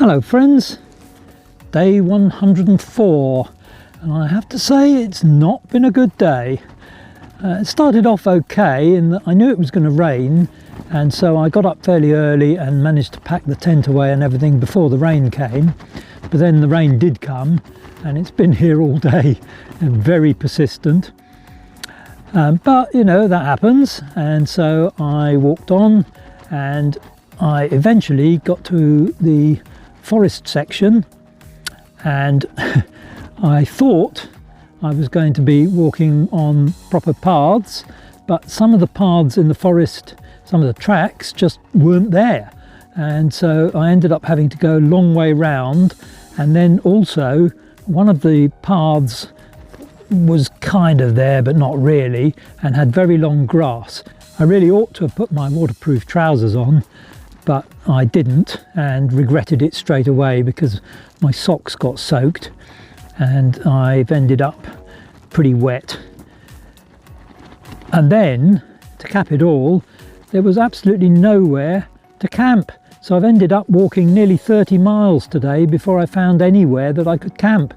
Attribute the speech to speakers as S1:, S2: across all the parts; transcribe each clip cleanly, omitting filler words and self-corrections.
S1: Hello friends, day 104, and I have to say it's not been a good day. It started off okay in that I knew it was going to rain, and so I got up fairly early and managed to pack the tent away and everything before the rain came. But then the rain did come and it's been here all day and very persistent. But you know, that happens, and so I walked on and I eventually got to the forest section, and I thought I was going to be walking on proper paths, but some of the paths in the forest, some of the tracks just weren't there, and so I ended up having to go a long way round. And then also one of the paths was kind of there but not really, and had very long grass. I really ought to have put my waterproof trousers on, but I didn't, and regretted it straight away because my socks got soaked and I've ended up pretty wet. And then, to cap it all, there was absolutely nowhere to camp. So I've ended up walking nearly 30 miles today before I found anywhere that I could camp.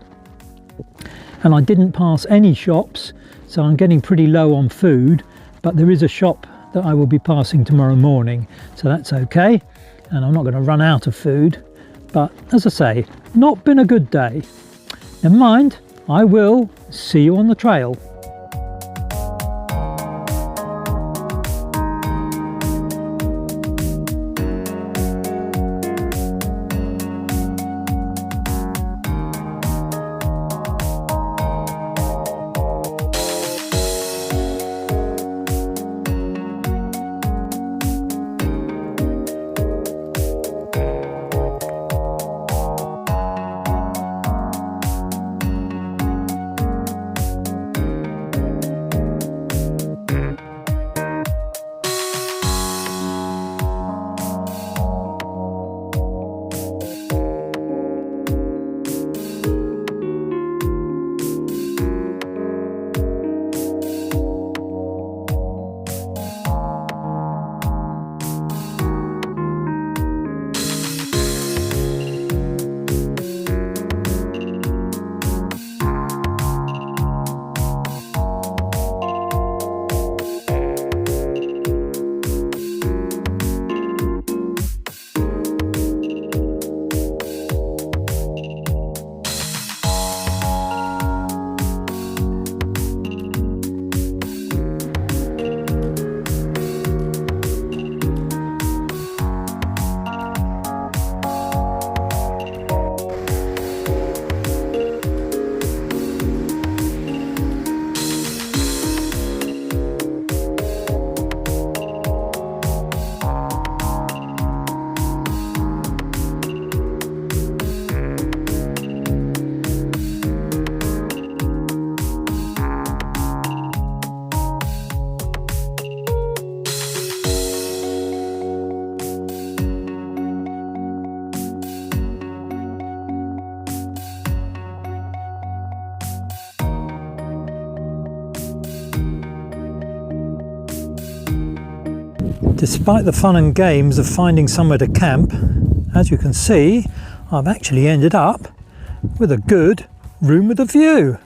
S1: And I didn't pass any shops, so I'm getting pretty low on food, but there is a shop that I will be passing tomorrow morning, so that's okay, and I'm not going to run out of food. But as I say, not been a good day. Never mind, I will see you on the trail. Despite the fun and games of finding somewhere to camp, as you can see, I've actually ended up with a good room with a view.